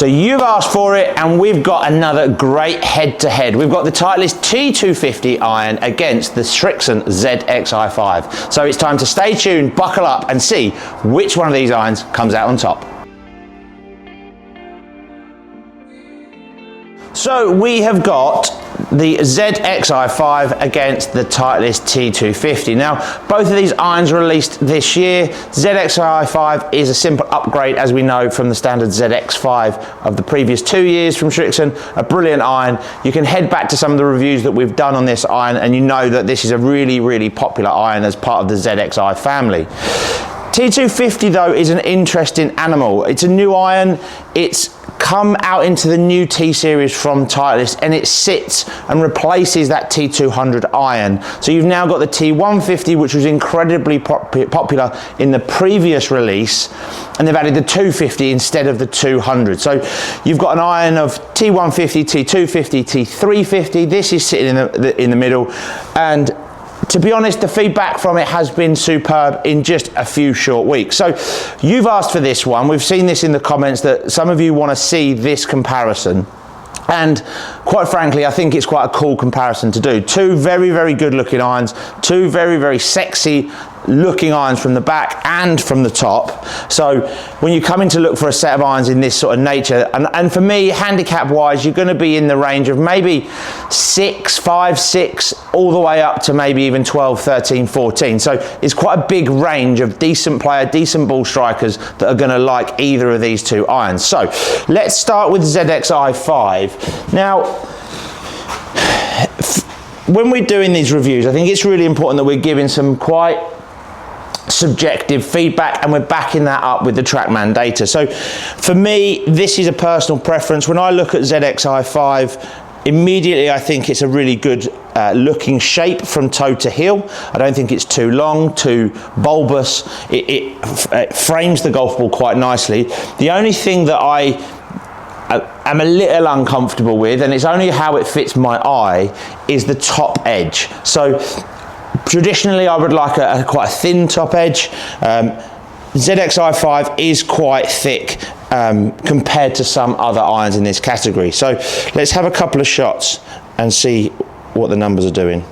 So you've asked for it, and we've got another great head-to-head. We've got the Titleist T250 iron against the Srixon ZXI5. So it's time to stay tuned, buckle up, and see which one of these irons comes out on top. So we have got the ZXI5 against the Titleist T250. Now, both of these irons were released this year. ZXI5 is a simple upgrade, as we know, from the standard ZX5 of the previous 2 years from Srixon. A brilliant iron. You can head back to some of the reviews that we've done on this iron, and you know that this is a really, really popular iron as part of the ZXI family. T250 though is an interesting animal. It's a new iron. It's come out into the new T series from Titleist, and it sits and replaces that T200 iron. So you've now got the T150, which was incredibly popular in the previous release, and they've added the 250 instead of the 200. So you've got an iron of T150, T250, T350. This is sitting in the middle, and to be honest, the feedback from it has been superb in just a few short weeks. So you've asked for this one. We've seen this in the comments that some of you want to see this comparison. And quite frankly, I think it's quite a cool comparison to do. Two very, very good looking irons, two very, very sexy looking irons from the back and from the top. So when you come in to look for a set of irons in this sort of nature, and for me, handicap wise, you're going to be in the range of maybe 6, 5, 6, all the way up to maybe even 12, 13, 14. So it's quite a big range of decent player, decent ball strikers that are going to like either of these two irons. So let's start with ZXI5. Now, when we're doing these reviews, I think it's really important that we're giving some quite subjective feedback, and we're backing that up with the TrackMan data. So for me, this is a personal preference. When I look at ZXI5, immediately I think it's a really good looking shape from toe to heel. I don't think it's too long, too bulbous. It frames the golf ball quite nicely. The only thing that I'm a little uncomfortable with, and it's only how it fits my eye, is the top edge. So traditionally I would like quite a thin top edge. ZXI5 is quite thick compared to some other irons in this category. So let's have a couple of shots and see what the numbers are doing.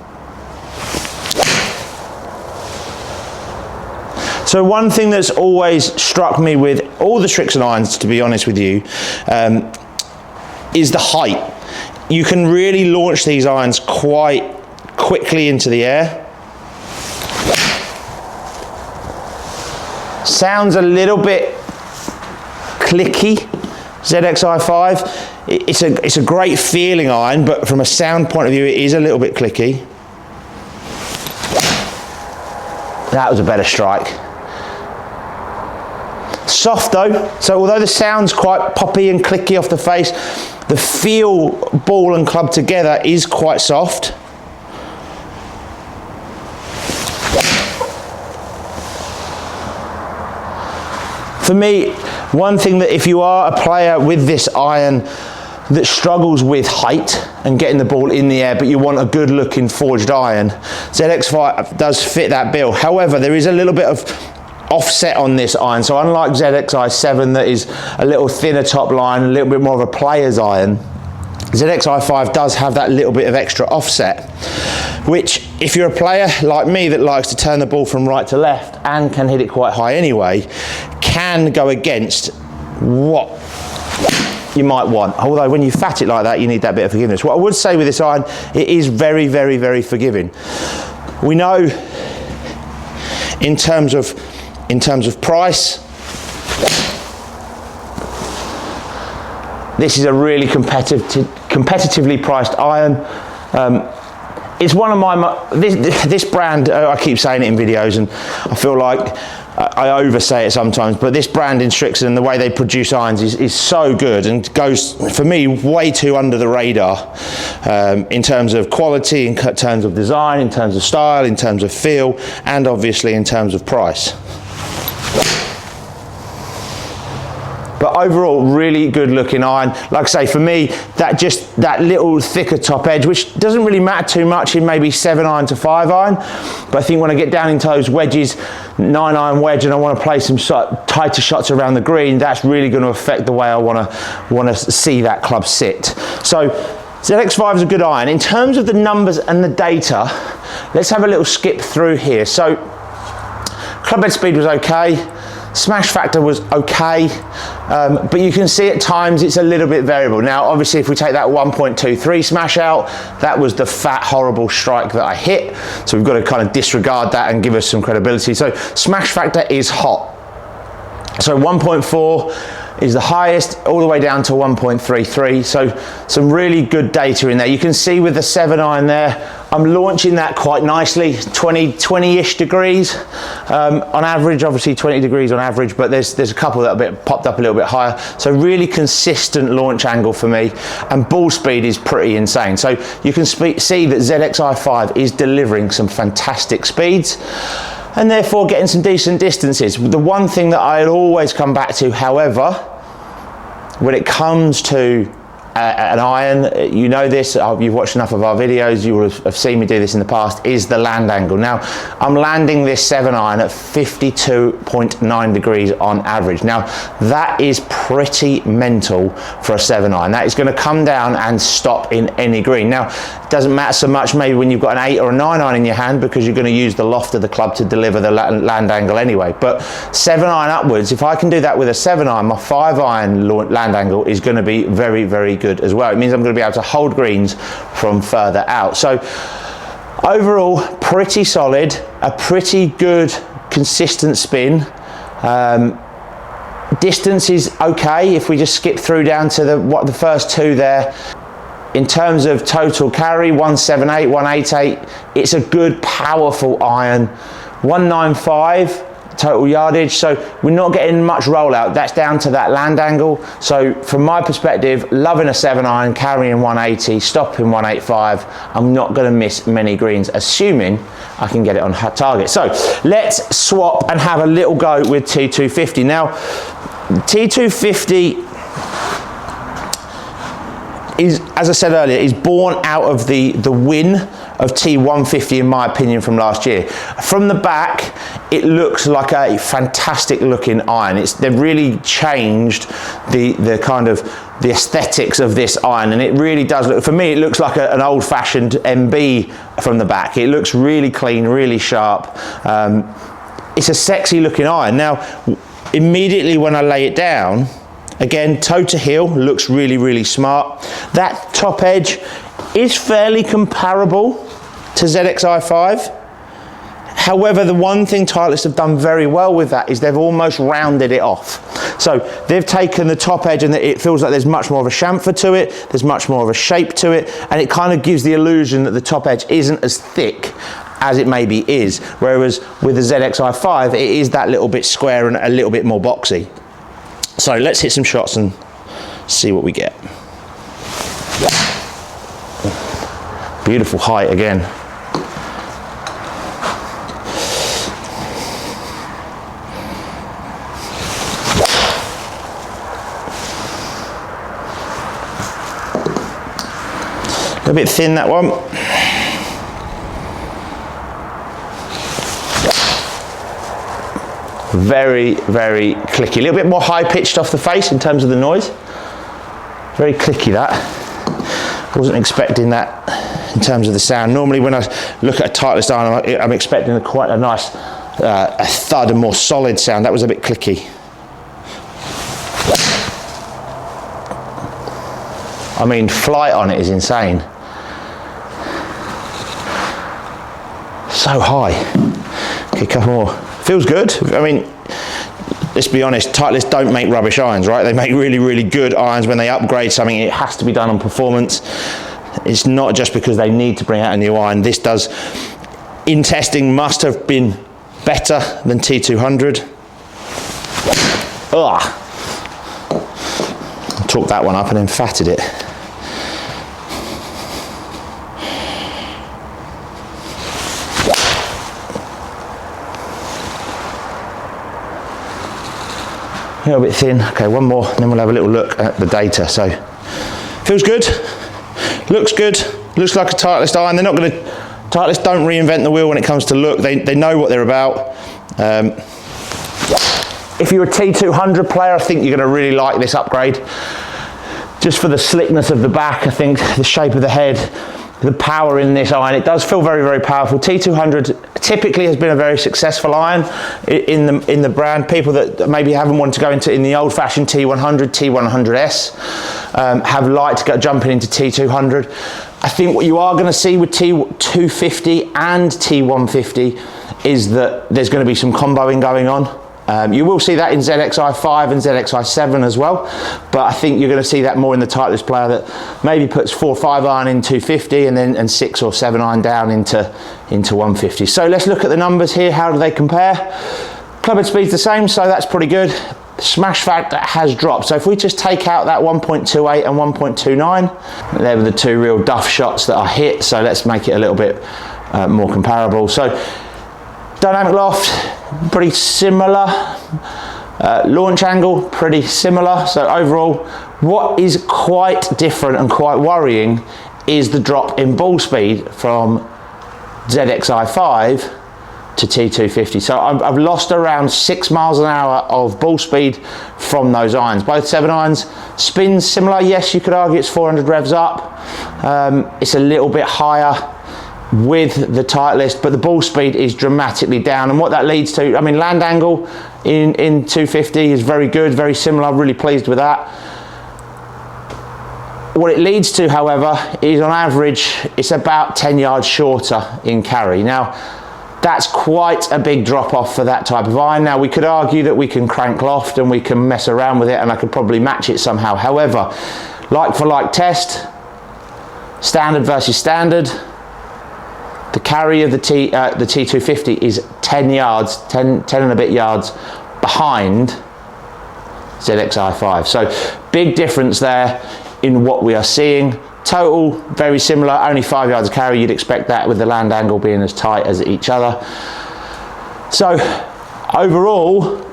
So one thing that's always struck me with all the Srixon irons, to be honest with you, is the height. You can really launch these irons quite quickly into the air. Sounds a little bit clicky, ZXI5. It's a great feeling iron, but from a sound point of view, it is a little bit clicky. That was a better strike. Soft though, so although the sound's quite poppy and clicky off the face, the feel, ball and club together, is quite soft. For me, one thing that if you are a player with this iron that struggles with height and getting the ball in the air, but you want a good looking forged iron, ZX5 does fit that bill. However, there is a little bit of offset on this iron. So unlike ZXI7 that is a little thinner top line, a little bit more of a player's iron, ZXI5 does have that little bit of extra offset, which if you're a player like me that likes to turn the ball from right to left and can hit it quite high anyway, can go against what you might want. Although when you fat it like that, you need that bit of forgiveness. What I would say with this iron, it is very, very, very forgiving. We know in terms of price, this is a really competitively priced iron. It's one of my, this brand, I keep saying it in videos and I feel like I oversay it sometimes, but this brand in Srixon and the way they produce irons is so good and goes, for me, way too under the radar in terms of quality, in terms of design, in terms of style, in terms of feel, and obviously in terms of price. But overall, really good looking iron. Like I say, for me, that little thicker top edge, which doesn't really matter too much in maybe 7-iron to 5-iron. But I think when I get down into those wedges, 9-iron wedge, and I want to play some tighter shots around the green, that's really going to affect the way I want to see that club sit. So ZX5 is a good iron. In terms of the numbers and the data, let's have a little skip through here. So club head speed was okay, smash factor was okay, but you can see at times it's a little bit variable. Now obviously if we take that 1.23 smash out, that was the fat horrible strike that I hit, so we've got to kind of disregard that and give us some credibility. So smash factor is hot, so 1.4 is the highest, all the way down to 1.33, so some really good data in there. You can see with the 7-iron there, I'm launching that quite nicely, 20-ish degrees on average, obviously 20 degrees on average, but there's a couple that are popped up a little bit higher, so really consistent launch angle for me, and ball speed is pretty insane. So you can see that ZXI5 is delivering some fantastic speeds, and therefore getting some decent distances. The one thing that I'd always come back to, however, when it comes to an iron, you know this, you've watched enough of our videos, you will have seen me do this in the past, is the land angle. Now, I'm landing this 7-iron at 52.9 degrees on average. Now, that is pretty mental for a 7-iron. That is going to come down and stop in any green. Now, it doesn't matter so much maybe when you've got an 8 or a 9-iron in your hand, because you're going to use the loft of the club to deliver the land angle anyway. But 7-iron upwards, if I can do that with a 7-iron, my 5-iron land angle is going to be very, very good as well. It means I'm going to be able to hold greens from further out. So overall, pretty solid, a pretty good consistent spin. Distance is okay if we just skip through down to the first two there. In terms of total carry, 178, 188, it's a good powerful iron. 195 total yardage, so we're not getting much rollout. That's down to that land angle. So from my perspective, loving a 7-iron, carrying 180, stopping 185, I'm not going to miss many greens, assuming I can get it on target. So let's swap and have a little go with T250. Now, T250 is, as I said earlier, is born out of the win of T150 in my opinion from last year. From the back, it looks like a fantastic looking iron. They've really changed the kind of the aesthetics of this iron, and it really does look, for me, it looks like an old-fashioned MB from the back. It looks really clean, really sharp. It's a sexy looking iron. Now, immediately when I lay it down, again, toe to heel, looks really, really smart. That top edge is fairly comparable to ZXI5. However, the one thing Titleist have done very well with that is they've almost rounded it off. So they've taken the top edge and it feels like there's much more of a chamfer to it, there's much more of a shape to it, and it kind of gives the illusion that the top edge isn't as thick as it maybe is. Whereas with the ZXI5, it is that little bit square and a little bit more boxy. So let's hit some shots and see what we get. Beautiful height again. A bit thin, that one. Very, very clicky. A little bit more high pitched off the face in terms of the noise. Very clicky, that. Wasn't expecting that in terms of the sound. Normally when I look at a Titleist iron, I'm expecting quite a nice a thud, a more solid sound. That was a bit clicky. I mean, flight on it is insane. So high. Okay, a couple more. Feels good. I mean, let's be honest, Titleist don't make rubbish irons, right? They make really, really good irons. When they upgrade something, it has to be done on performance. It's not just because they need to bring out a new iron. This does, in testing, must have been better than T200. Ugh. Took that one up and then fatted it. A little bit thin. Okay, one more, and then we'll have a little look at the data. So, feels good, looks good, looks like a Titleist iron. They're not going to, Titleist don't reinvent the wheel when it comes to look. They know what they're about. If you're a T200 player, I think you're going to really like this upgrade. Just for the slickness of the back, I think the shape of the head, the power in this iron, it does feel very, very powerful. T200 typically has been a very successful iron in the brand. People that maybe haven't wanted to go into in the old-fashioned T100, T100S, have liked jumping into T200. I think what you are going to see with T250 and T150 is that there's going to be some comboing going on. You will see that in ZXI5 and ZXI7 as well, but I think you're going to see that more in the Titleist player that maybe puts 4 or 5 iron in 250 and 6 or 7 iron down into 150. So let's look at the numbers here. How do they compare? Clubhead speed's the same, so that's pretty good. Smash factor has dropped. So if we just take out that 1.28 and 1.29, there were the two real duff shots that I hit. So let's make it a little bit more comparable. So dynamic loft, pretty similar. Launch angle, pretty similar. So overall, what is quite different and quite worrying is the drop in ball speed from ZXI5 to T250. So I've lost around 6 miles an hour of ball speed from those irons. Both 7 irons, spins similar. Yes, you could argue it's 400 revs up. It's a little bit higher with the Titleist, but the ball speed is dramatically down, and what that leads to, I mean, land angle in 250 is very good, very similar, really pleased with that. What it leads to, however, is on average it's about 10 yards shorter in carry. Now that's quite a big drop off for that type of iron. Now we could argue that we can crank loft and we can mess around with it and I could probably match it somehow. However, like for like test, standard versus standard, the carry of the T250 is 10 yards, 10 and a bit yards behind ZXI5. So big difference there in what we are seeing. Total, very similar, only 5 yards of carry. You'd expect that with the land angle being as tight as each other. So overall,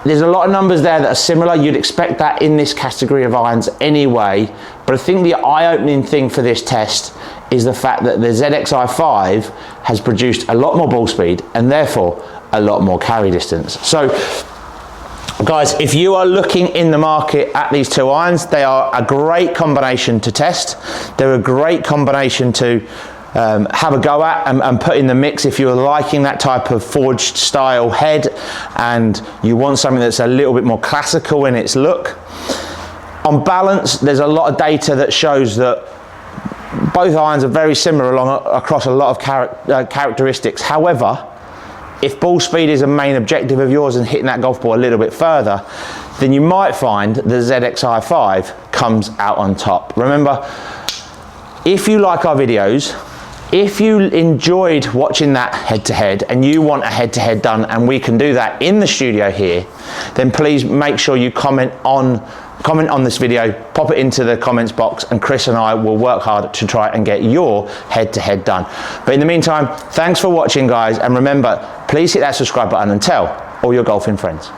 there's a lot of numbers there that are similar. You'd expect that in this category of irons anyway. But I think the eye-opening thing for this test is the fact that the ZXI5 has produced a lot more ball speed and therefore a lot more carry distance. So guys, if you are looking in the market at these two irons, they are a great combination to test. They're a great combination to have a go at and put in the mix if you're liking that type of forged style head and you want something that's a little bit more classical in its look. On balance, there's a lot of data that shows that both irons are very similar across a lot of characteristics. However, if ball speed is a main objective of yours and hitting that golf ball a little bit further, then you might find the ZXI5 comes out on top. Remember, if you like our videos, if you enjoyed watching that head-to-head and you want a head-to-head done and we can do that in the studio here, then please make sure you comment on this video, pop it into the comments box, and Chris and I will work hard to try and get your head-to-head done. But in the meantime, thanks for watching, guys, and remember, please hit that subscribe button and tell all your golfing friends.